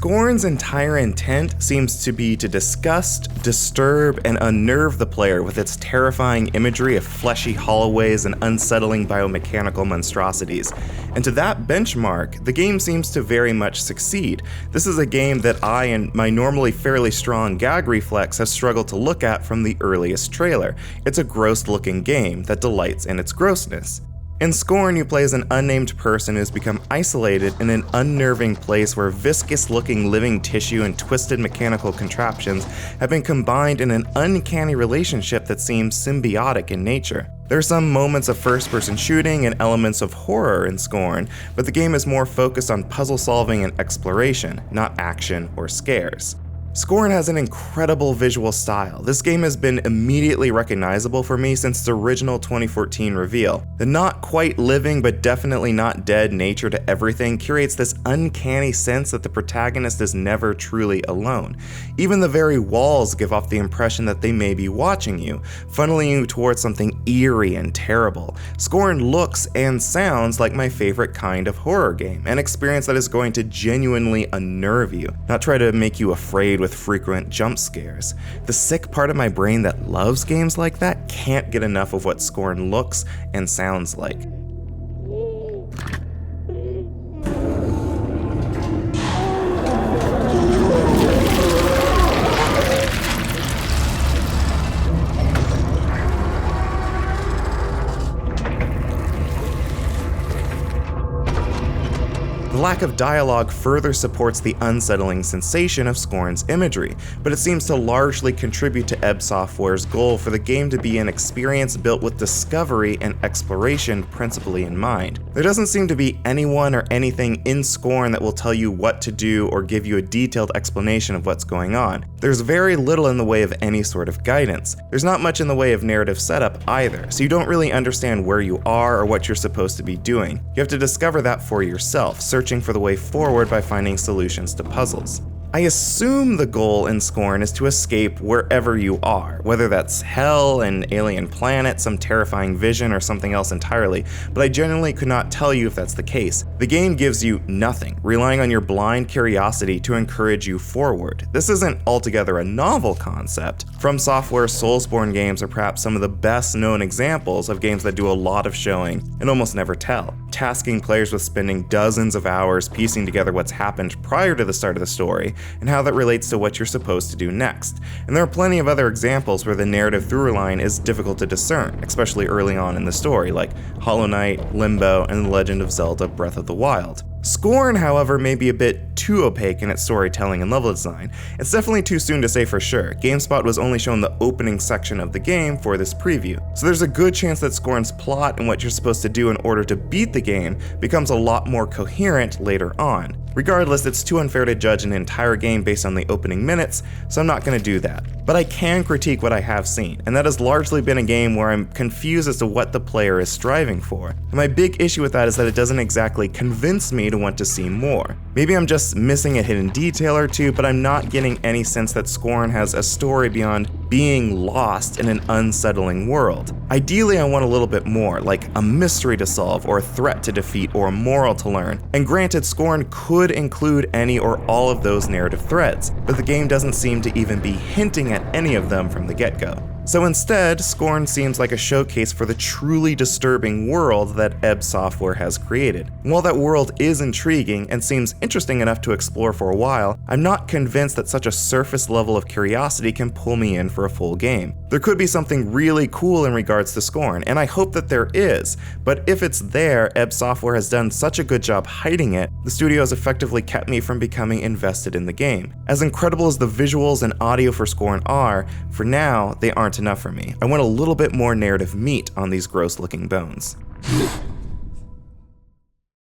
Scorn's entire intent seems to be to disgust, disturb, and unnerve the player with its terrifying imagery of fleshy hallways and unsettling biomechanical monstrosities. And to that benchmark, the game seems to very much succeed. This is a game that I and my normally fairly strong gag reflex have struggled to look at from the earliest trailer. It's a gross-looking game that delights in its grossness. In Scorn, you play as an unnamed person who's become isolated in an unnerving place where viscous-looking living tissue and twisted mechanical contraptions have been combined in an uncanny relationship that seems symbiotic in nature. There are some moments of first-person shooting and elements of horror in Scorn, but the game is more focused on puzzle solving and exploration, not action or scares. Scorn has an incredible visual style. This game has been immediately recognizable for me since its original 2014 reveal. The not quite living but definitely not dead nature to everything curates this uncanny sense that the protagonist is never truly alone. Even the very walls give off the impression that they may be watching you, funneling you towards something eerie and terrible. Scorn looks and sounds like my favorite kind of horror game, an experience that is going to genuinely unnerve you, not try to make you afraid with frequent jump scares. The sick part of my brain that loves games like that can't get enough of what Scorn looks and sounds like. The lack of dialogue further supports the unsettling sensation of Scorn's imagery, but it seems to largely contribute to Ebb Software's goal for the game to be an experience built with discovery and exploration principally in mind. There doesn't seem to be anyone or anything in Scorn that will tell you what to do or give you a detailed explanation of what's going on. There's very little in the way of any sort of guidance. There's not much in the way of narrative setup either, so you don't really understand where you are or what you're supposed to be doing. You have to discover that for yourself, searching for the way forward by finding solutions to puzzles. I assume the goal in Scorn is to escape wherever you are, whether that's hell, an alien planet, some terrifying vision, or something else entirely, but I genuinely could not tell you if that's the case. The game gives you nothing, relying on your blind curiosity to encourage you forward. This isn't altogether a novel concept. From Software's Soulsborne games are perhaps some of the best known examples of games that do a lot of showing and almost never tell, tasking players with spending dozens of hours piecing together what's happened prior to the start of the story, and how that relates to what you're supposed to do next. And there are plenty of other examples where the narrative through line is difficult to discern, especially early on in the story, like Hollow Knight, Limbo, and The Legend of Zelda: Breath of the Wild. Scorn, however, may be a bit too opaque in its storytelling and level design. It's definitely too soon to say for sure. GameSpot was only shown the opening section of the game for this preview, so there's a good chance that Scorn's plot and what you're supposed to do in order to beat the game becomes a lot more coherent later on. Regardless, it's too unfair to judge an entire game based on the opening minutes, so I'm not going to do that. But I can critique what I have seen, and that has largely been a game where I'm confused as to what the player is striving for. And my big issue with that is that it doesn't exactly convince me to want to see more. Maybe I'm just missing a hidden detail or two, but I'm not getting any sense that Scorn has a story beyond being lost in an unsettling world. Ideally, I want a little bit more, like a mystery to solve, or a threat to defeat, or a moral to learn. And granted, Scorn could include any or all of those narrative threads, but the game doesn't seem to even be hinting at any of them from the get-go. So instead, Scorn seems like a showcase for the truly disturbing world that Ebb Software has created. And while that world is intriguing and seems interesting enough to explore for a while, I'm not convinced that such a surface level of curiosity can pull me in for a full game. There could be something really cool in regards to Scorn, and I hope that there is, but if it's there, Ebb Software has done such a good job hiding it, the studio has effectively kept me from becoming invested in the game. As incredible as the visuals and audio for Scorn are, for now, they aren't enough for me. I want a little bit more narrative meat on these gross-looking bones.